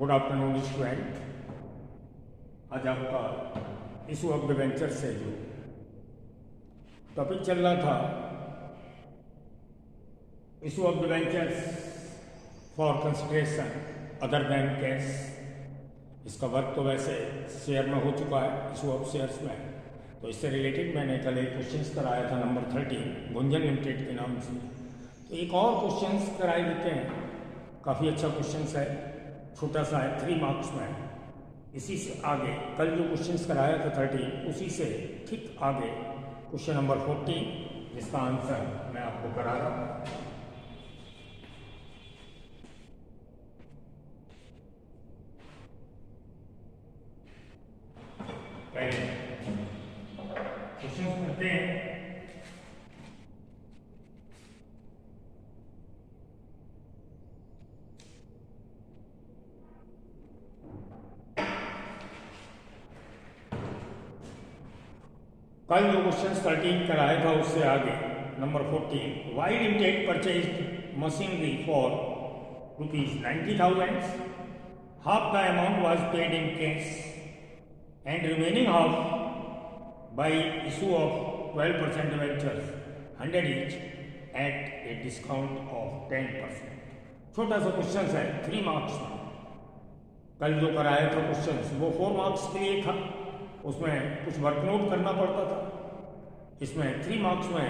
Good afternoon student. आज आपका issue of debenture से जो टॉपिक चल रहा था, issue of debentures for consideration other than cash, इसका वर्क तो वैसे शेयर में हो चुका है इशू ऑफ शेयर्स में। तो इससे रिलेटेड मैंने कल एक क्वेश्चंस कराया था नंबर 13 गुंजन लिमिटेड के नाम से। तो एक और क्वेश्चंस कराए देते हैं, काफ़ी अच्छा क्वेश्चंस है, छोटा सा है, 3 मार्क्स में है। इसी से आगे कल जो क्वेश्चंस कराया था 13, उसी से ठीक आगे क्वेश्चन नंबर 14 जिसका आंसर मैं आपको करा रहा हूँ। क्वेश्चन करते हैं। कल जो क्वेश्चन 13 कराया था उससे आगे number 14, Y limited purchase machinery for ₹90,000, half the amount was paid in cash and remaining half by issue of 12% debentures 100 each at a discount of 10%। छोटा सा क्वेश्चन है, 3 मार्क्स में। कल जो कराया था क्वेश्चन वो 4 मार्क्स के लिए था, उसमें कुछ वर्कनोट करना पड़ता था। इसमें 3 मार्क्स में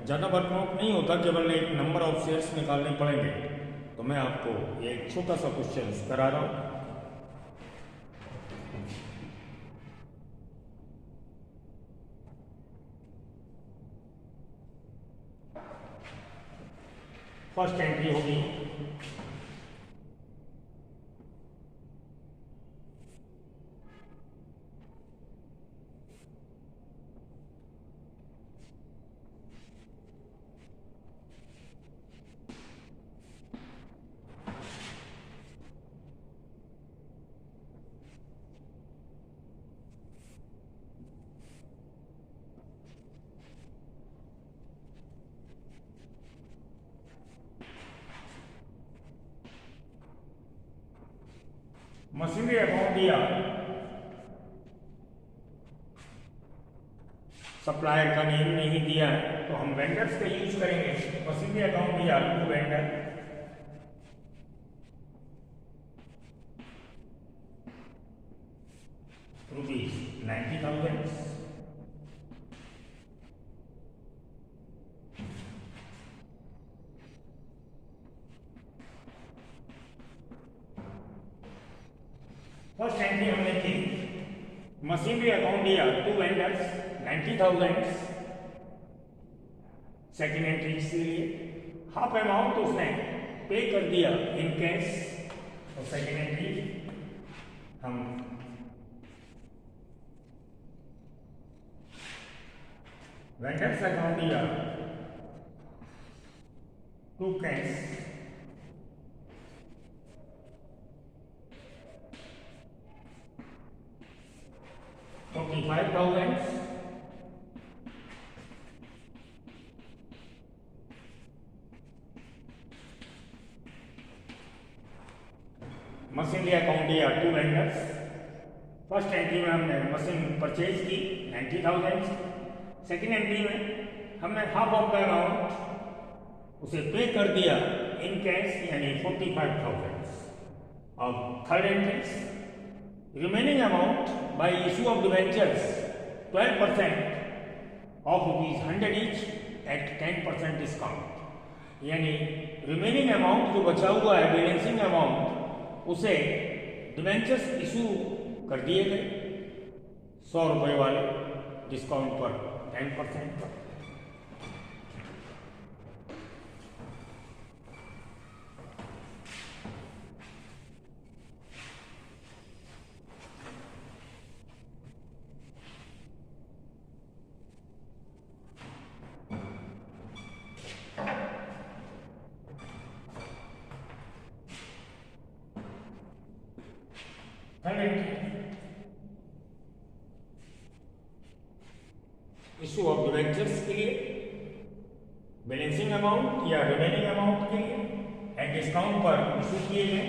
ज़्यादा वर्कनोट नहीं होता, केवल एक नंबर ऑफ शेयर्स निकालने पड़ेंगे। तो मैं आपको ये एक छोटा सा क्वेश्चन करा रहा हूँ। फर्स्ट एंट्री होगी मशीनरी अकाउंट दिया, सप्लायर का नेम नहीं दिया है तो हम वेंडर्स का यूज करेंगे। मशीनरी अकाउंट दिया टू वेंडर ₹90,000, फर्स्ट एंट्री हमने की, मशीनरी अकाउंट दिया टू वेंडर्स 90,000, सेकेंड एंट्री के लिए हाफ अमाउंट उसने पे कर दिया इन कैश, और सेकेंड एंट्री हम वेंडर्स अकाउंट दिया टू कैश ₹45,000, मशीनरी अकाउंट दिया टू वेंडर्स। फर्स्ट एंट्री में हमने मशीन परचेज की 90,000, सेकेंड एंट्री में हमने हाफ ऑफ द अमाउंट उसे पे कर दिया इन कैश यानी 45,000। अब third entry, remaining amount by issue of debentures 12% of ₹100 each at 10% discount, यानी रिमेनिंग अमाउंट जो बचा हुआ है बैलेंसिंग अमाउंट उसे डिबेंचर्स इशू कर दिए गए ₹100 वाले डिस्काउंट पर 10% पर। इशू ऑफ डिबेंचर्स के लिए बैलेंसिंग अमाउंट या रिमेनिंग अमाउंट के लिए एट डिस्काउंट पर इशू किए गए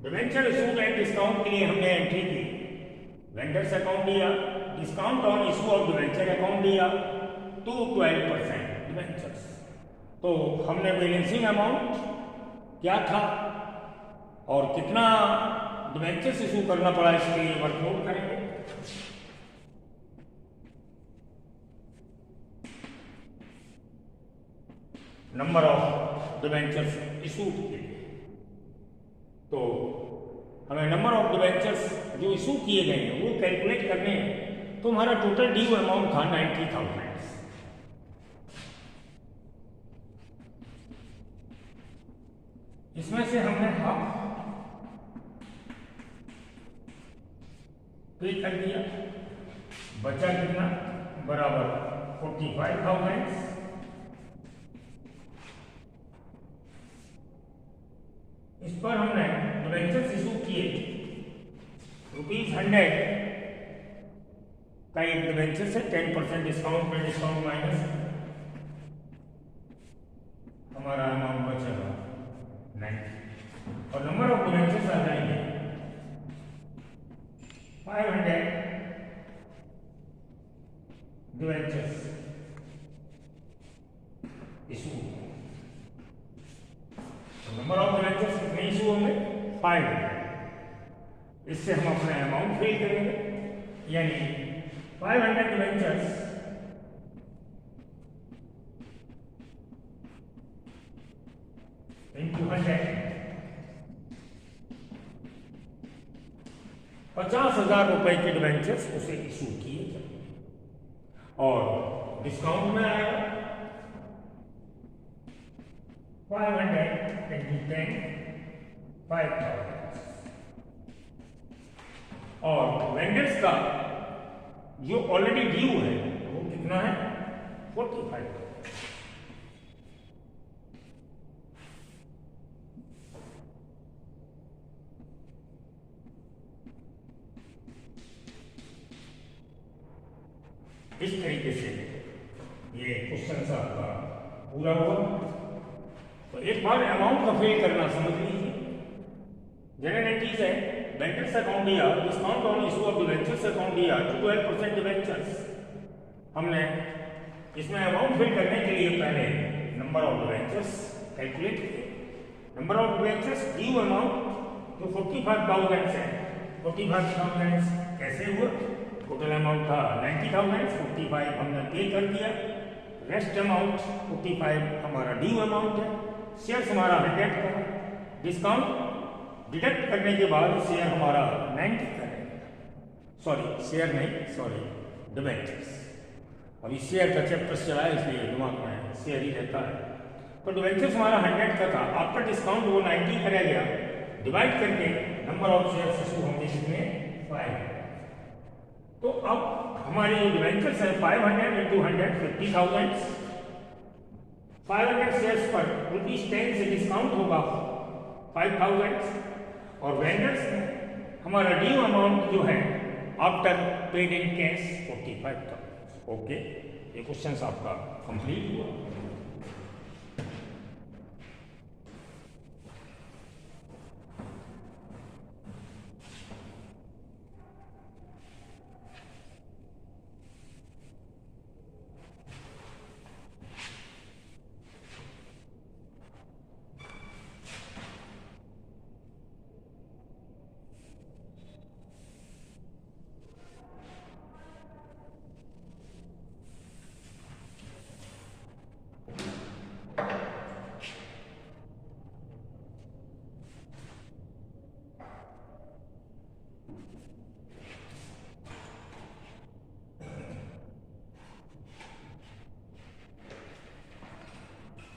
डिवेंचर इशूड एट डिस्काउंट के लिए हमने एंट्री की, वेंडर्स अकाउंट दिया, discount on issue of debenture account दिया टू 12% डिवेंचर्स। तो हमने बैलेंसिंग अमाउंट क्या था और कितना डिवेंचर्स इशू करना पड़ा इसके लिए वर्कआउट करेंगे। नंबर ऑफ डिवेंचर्स इशूड के लिए, तो हमें नंबर ऑफ डिवेंचर्स जो इशू किए गए हैं वो कैलकुलेट करने हैं। तो हमारा टोटल ड्यू अमाउंट था 90,000। इसमें से हमने हाफ पे कर दिया, बचा कितना, बराबर 45,000। इस पर हमने डिवेंचर्स इशू किए ₹100 का एक डिवेंचर से 10% डिस्काउंट में, डिस्काउंट माइनस हमारा अमाउंट बचेगा 90 और नंबर ऑफ डिवेंचर्स आ जाएंगे 500 debentures issue. Number of debentures कितने इशू होंगे, 500। इससे हम अपना अमाउंट फिल करेंगे, यानी 500 डिवेंचर्स इंटू 100, 50,000 रुपए के डिवेंचर्स उसे इशू किए जाए और डिस्काउंट में आएगा 500 into 10, 5,000। और वेंडर्स का जो ऑलरेडी ड्यू है वो कितना है, 45,000। इस तरीके से ये क्वेश्चन आपका पूरा हुआ। तो एक बार अमाउंट का फिल करना समझ लीजिए। जनरल एंट्रीज है, वेंडर्स अकाउंट दिया, discount on issue of debentures account दिया 12% डिवेंचर्स। हमने इसमें अमाउंट फिल करने के लिए पहले नंबर ऑफ डिवेंचर्स कैलकुलेट किए। Number of debentures due amount जो 45,000 है, 45,000 कैसे हुआ, टोटल अमाउंट था 90,000, 45 हमने पे कर दिया, रेस्ट अमाउंट 45 हमारा ड्यू अमाउंट है। शेयर्स हमारा 100 का, डिस्काउंट डिडक्ट करने के बाद शेयर हमारा 90 का रहेगा, सॉरी शेयर नहीं, सॉरी डिवेंचर्स। अभी शेयर का चैप्टर चला है इसलिए दिमाग में शेयर ही रहता है। तो डिवेंचर्स हमारा 100 का था, आफ्टर डिस्काउंट वो 90 करा गया, डिवाइड करके नंबर ऑफ शेयर्स इशू होंगे कितने, 5। तो अब हमारे जो डिवेंचर्स है 500 इंटू 100 50,000। 500 शेयर्स पर ₹10 से डिस्काउंट होगा 5,000 और वेंडर्स में हमारा ड्यू अमाउंट जो है after paid in cash 45,000। Okay, ये क्वेश्चन आपका कंप्लीट हुआ।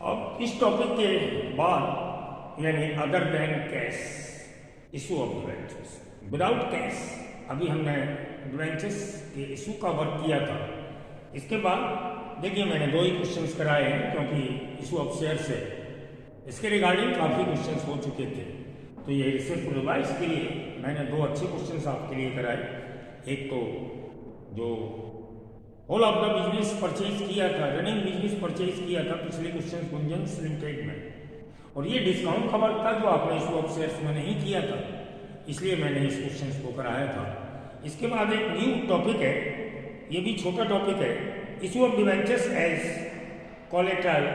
अब इस टॉपिक के बाद यानी other than cash issue of debentures, without cash अभी हमने डिवेंचर्स के इशू का वर्क किया था। इसके बाद देखिए मैंने 2 ही क्वेश्चंस कराए हैं क्योंकि इशू ऑफ शेयर से इसके रिगार्डिंग काफ़ी क्वेश्चंस हो चुके थे, तो ये सिर्फ रिवाइज के लिए मैंने 2 अच्छे क्वेश्चंस आपके लिए कराए। एक तो जो whole of the business purchase किया था, रनिंग बिजनेस परचेज किया था पिछले क्वेश्चन गुंजन लिमिटेड में, और ये डिस्काउंट का वर्क था जो आपने इशू ऑफ शेयर्स में नहीं किया था। इसलिए मैंने इस क्वेश्चन को कराया था। इसके बाद एक न्यू टॉपिक है, ये भी छोटा टॉपिक है, issue of debentures as collateral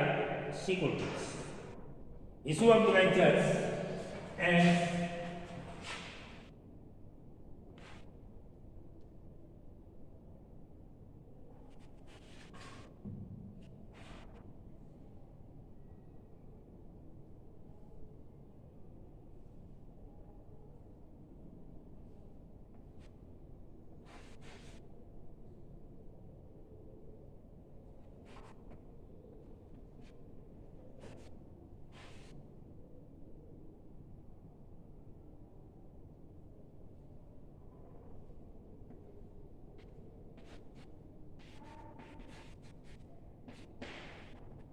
securities. Issue of debentures as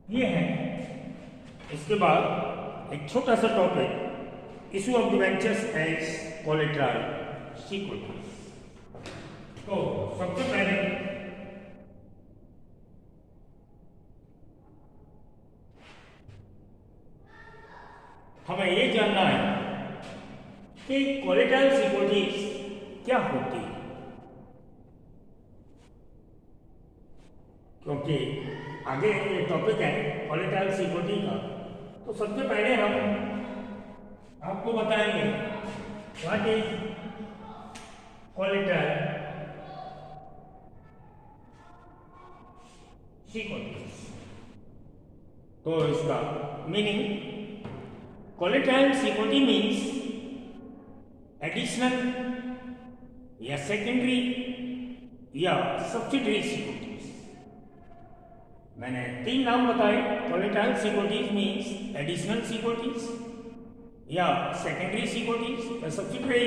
ये है। इसके बाद एक छोटा सा topic, issue of debentures as collateral securities. तो सबसे पहले हमें ये जानना है कि कोलेटरल सिक्योरिटीज क्या होती है, क्योंकि आगे ये टॉपिक है कोलेटरल सिक्योरिटी का। तो सबसे पहले हम आपको बताएंगे व्हाट इज कोलेटरल सिक्योरिटी। तो इसका meaning, collateral security means additional या सेकेंडरी या सब्सिडरी सिक्योरिटी। मैंने 3 नाम बताए, collateral securities means additional securities या सेकेंडरी सिक्योरिटीज या subsidiary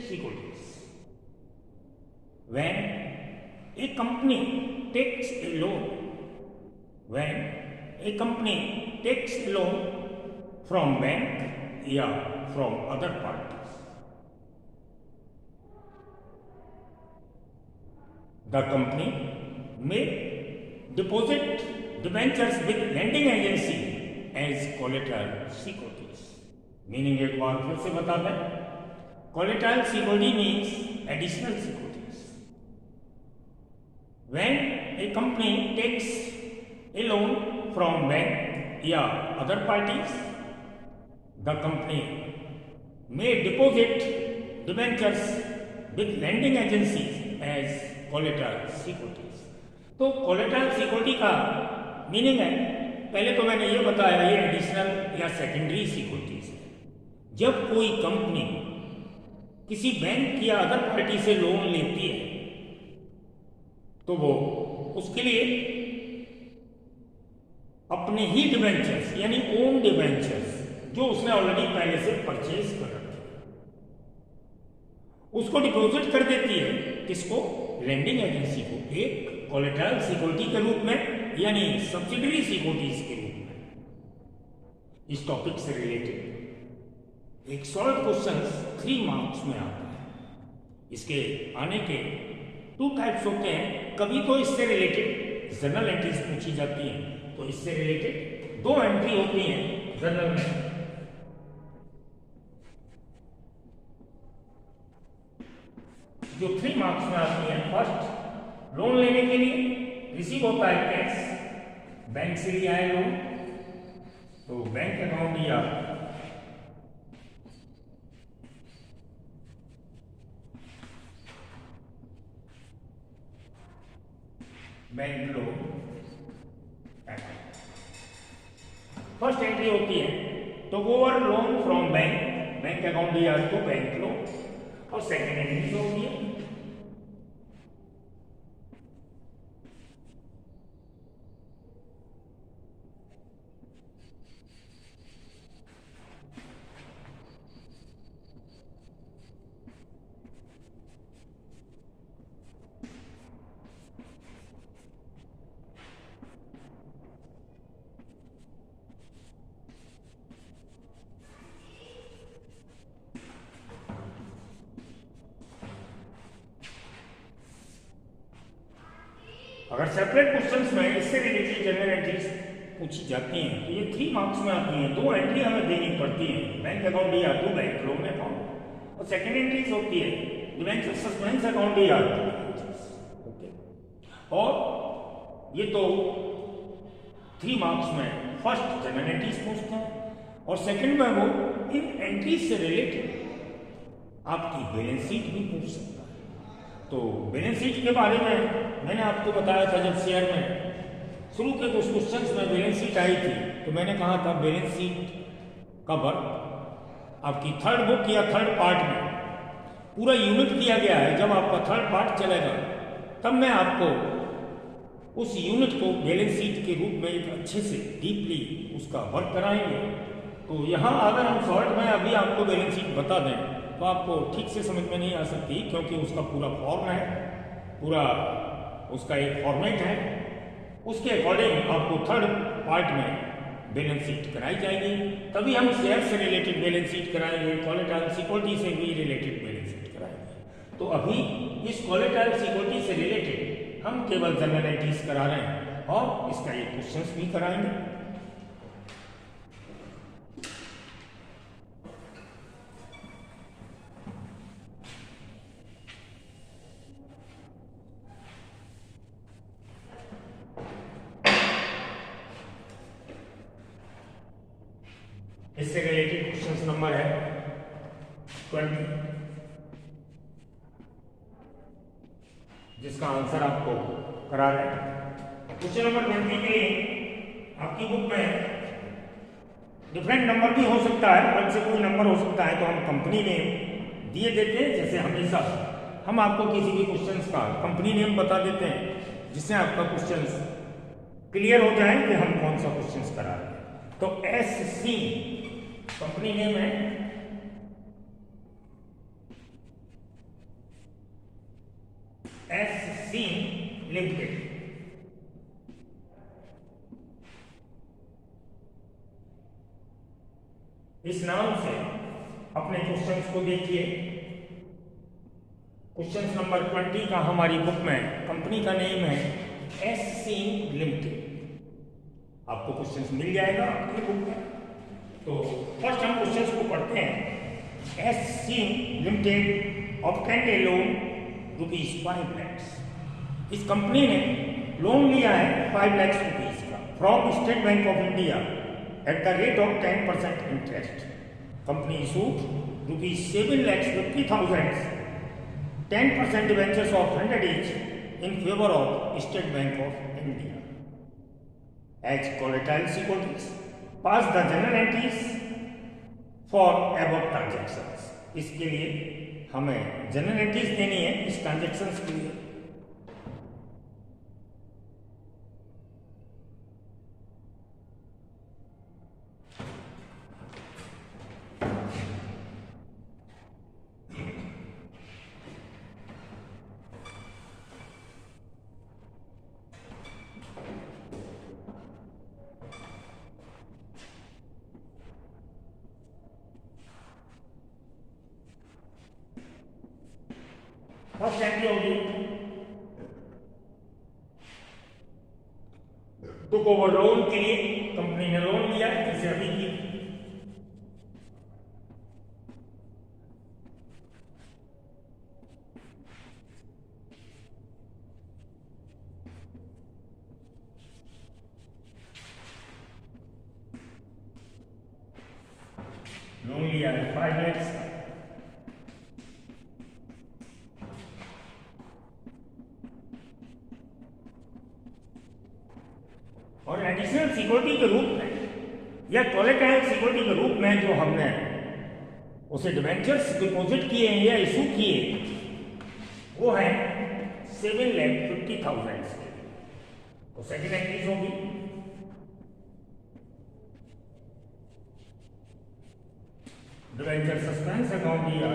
securities. When a company takes a loan, when a company takes a loan from bank या from other parties, the company में deposit debentures with lending agency as collateral securities. Meaning एक बार फिर से बता दें, collateral security means additional securities. When a company takes a loan from bank या other parties, the company may deposit debentures with lending agencies as collateral securities. तो collateral security का meaning है, पहले तो मैंने ये बताया ये एडिशनल या सेकेंडरी सिक्योरिटीज है। जब कोई कंपनी किसी बैंक या अदर पार्टी से लोन लेती है तो वो उसके लिए अपने ही डिबेंचर्स यानी ओन डिबेंचर्स जो उसने ऑलरेडी पहले से परचेज कर रखे उसको डिपॉजिट कर देती है। किसको? लेंडिंग एजेंसी को, एक कोलेटरल सिक्योरिटी के रूप में यानी सब्सिडरी सिक्योरिटीज के रूप में। इस टॉपिक से रिलेटेड एक सॉल्व क्वेश्चन 3 मार्क्स में आता है। इसके आने के 2 टाइप्स होते हैं। कभी तो इससे रिलेटेड जर्नल एंट्रीज पूछी जाती हैं, तो इससे रिलेटेड 2 एंट्री होती हैं जर्नल में। जो 3 मार्क्स में आती है, फर्स्ट लोन लेने के लिए रिसीव होता है कैश, बैंक से लिया है लोन तो बैंक अकाउंट दिया, बैंक लोन फर्स्ट एंट्री होती है। तो over loan from bank, bank account दिया तो बैंक लोन, और सेकेंड एंट्री होती है अगर सेपरेट क्वेश्चंस में इससे रिलेटेड जनरल एंट्रीज पूछी जाती हैं तो ये 3 मार्क्स में आती हैं। 2 एंट्री हमें देनी पड़ती है, बैंक अकाउंट या तो बैंक लोन अकाउंट, और सेकेंड एंट्रीज होती है डिवेंचर सस्पेंस अकाउंट ही आती है। ओके, और ये तो 3 मार्क्स में फर्स्ट जनरल एंट्रीज पूछते हैं और सेकंड में वो इन एंट्रीज से रिलेटेड आपकी बैलेंस शीट भी पूछ सकता है। तो बैलेंस शीट के बारे में मैंने आपको बताया था जब शेयर में शुरू के कुछ क्वेश्चंस में बैलेंस शीट आई थी, तो मैंने कहा था बैलेंस शीट का वर्क आपकी थर्ड बुक या थर्ड पार्ट में पूरा यूनिट दिया गया है। जब आपका थर्ड पार्ट चलेगा तब मैं आपको उस यूनिट को बैलेंस शीट के रूप में एक अच्छे से डीपली उसका वर्क कराएंगे। तो यहाँ अगर हम शॉर्ट में अभी आपको बैलेंस शीट बता दें तो आपको ठीक से समझ में नहीं आ सकती, क्योंकि उसका पूरा फॉर्म है, पूरा उसका एक फॉर्मेट है। उसके अकॉर्डिंग आपको थर्ड पार्ट में बैलेंस शीट कराई जाएगी, तभी हम शेयर से रिलेटेड बैलेंस शीट कराएंगे, कोलेटरल सिक्योरिटी से भी रिलेटेड बैलेंस शीट कराएंगे। तो अभी इस कोलेटरल सिक्योरिटी से रिलेटेड हम केवल जनरल एंट्रीज करा रहे हैं और इसका एक क्वेश्चंस भी कराएंगे। इससे रिलेटेड क्वेश्चन नंबर है 20, जिसका आंसर आपको करा रहे हैं। क्वेश्चन नंबर 20 के लिए आपकी बुक में डिफरेंट नंबर भी हो सकता है, अलग से कोई नंबर हो सकता है, तो हम कंपनी नेम दिए देते हैं। जैसे हमेशा हम आपको किसी भी क्वेश्चंस का कंपनी नेम बता देते हैं, जिससे आपका क्वेश्चंस क्लियर हो जाए कि हम कौन सा क्वेश्चंस करा रहे हैं। तो SC कंपनी नेम है, SC लिमिटेड। इस नाम से अपने क्वेश्चंस को देखिए। क्वेश्चन नंबर 20 का हमारी बुक में कंपनी का नेम है SC लिमिटेड। आपको क्वेश्चंस मिल जाएगा आपकी बुक में। तो फर्स्ट हम क्वेश्चंस को पढ़ते हैं। SC लिमिटेड ऑब्टेन्ड ए लोन ₹5 लाख। इस कंपनी ने लोन लिया है 5 लाख रुपीज का from state bank of India at the rate of 10% interest. Company issued ₹7,50,000 10% debentures of 100 each in favor of State Bank of India as collateral securities. Pass the journal entries for above transactions. इसके लिए हमें general entries देनी है इस transactions के लिए। First entry होगी took over loan के लिए, कंपनी ने लोन लिया जैसे अभी की। लोन लिया है 5 लाख। और एडिशनल सिक्योरिटी के रूप में या कोलेटरल सिक्योरिटी के रूप में जो हमने उसे डिवेंचर्स डिपॉजिट किए हैं या इशू किए वो है 7,50,000। तो सेकेंड एंट्रीज होगी डिवेंचर सस्पेंस अकाउंट या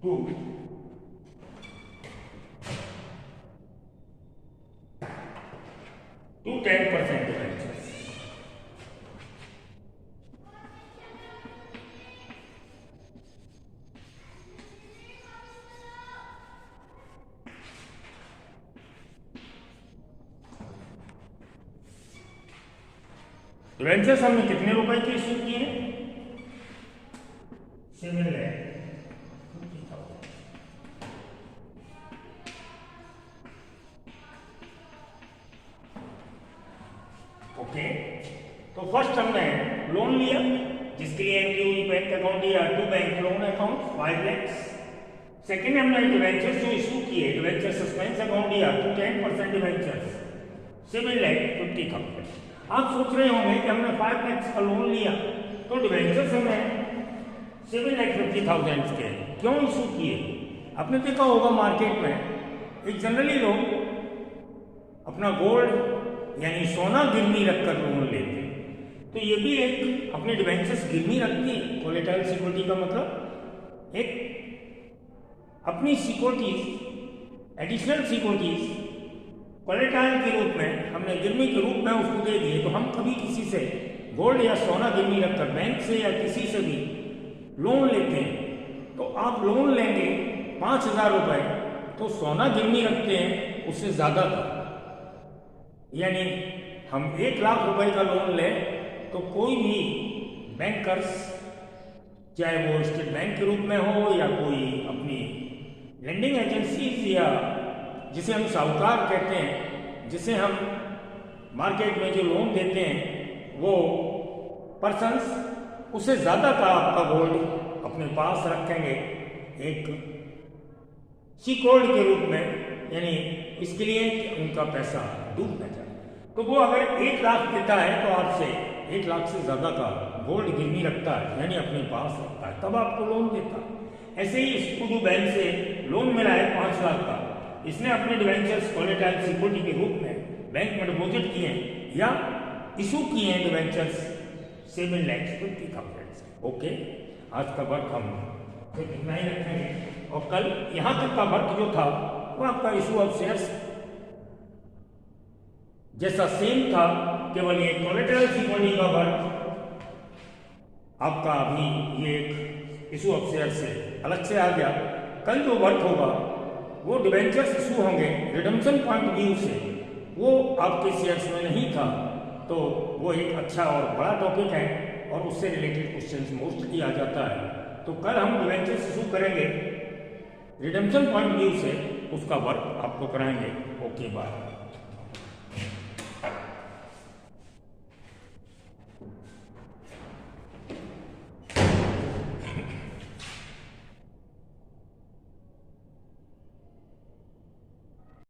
to 10% debentures. डिवेंचर्स हमने कितने रुपए के इशू किए हैं? 7,50,000। ओके, तो फर्स्ट हमने लोन लिया जिसके लिए एनक्यूई बैंक अकाउंट दिया, to bank loan account 5 lakh. Second हमने डिवेंचर्स जो इशू किए, डिवेंचर सस्पेंस अकाउंट दिया टू 10% डिवेंचर्स 7,50,000। आप सोच रहे होंगे कि हमने 5 लाख का लोन लिया तो डिवेंचर्स हमें 7,50,000 के क्यों इशू किए? आपने देखा होगा मार्केट में एक जनरली लोग अपना गोल्ड यानी सोना गिरवी रखकर लोन लेते हैं, तो ये भी एक अपने डिवेंचर्स गिरवी रखती है। कोलेटरल सिक्योरिटी का मतलब एक अपनी सिक्योरिटीज, एडिशनल सिक्योरिटीज कोलेटरल के रूप में हमने गिरवी के रूप में उसको दे दिए। तो हम कभी किसी से गोल्ड या सोना गिरवी रखकर बैंक से या किसी से भी लोन लेते हैं, तो आप लोन लेंगे 5,000 रुपए, तो सोना गिरवी रखते हैं उससे ज्यादा था। यानी हम 1 लाख रुपए का लोन लें तो कोई भी बैंकर्स, चाहे वो स्टेट बैंक के रूप में हो या कोई अपनी लेंडिंग एजेंसीज या जिसे हम साहूकार कहते हैं, जिसे हम मार्केट में जो लोन देते हैं वो पर्सन्स उससे ज़्यादा का आपका गोल्ड अपने पास रखेंगे एक सिक्योर्ड के रूप में, यानी इसके लिए कि उनका पैसा डूब न जाए। तो वो अगर 1 लाख देता है तो आपसे 1 लाख से ज़्यादा का गोल्ड गिरवी रखता है, यानी अपने पास रखता है, तब आपको लोन देता है। ऐसे ही इसको जो बैंक से लोन मिला है 5 लाख का, इसने अपने डिवेंचर्स कोलेटरल सिक्योरिटी के रूप में बैंक में डिपॉजिट किए हैं या इशू किए हैं डिवेंचर्स 7,50,000। ओके, आज का वर्क हम फिर इतना ही रखेंगे और कल यहाँ तक का वर्क जो था वो आपका इशू ऑफ शेयर्स जैसा सेम था, केवल ये कोलेटरल सिक्योरिटी का वर्क आपका अभी ये एक इशू ऑफ शेयर्स से अलग से आ गया। कल जो वर्क होगा वो डिवेंचर्स इशू होंगे रिडम्पशन पॉइंट ऑफ व्यू से, वो आपके शेयर्स में नहीं था, तो वो एक अच्छा और बड़ा टॉपिक है और उससे रिलेटेड क्वेश्चंस मोस्टली आ जाता है। तो कल हम डिवेंचर्स इशू करेंगे रिडम्पशन पॉइंट ऑफ व्यू से, उसका वर्क आपको कराएंगे। Okay, bye.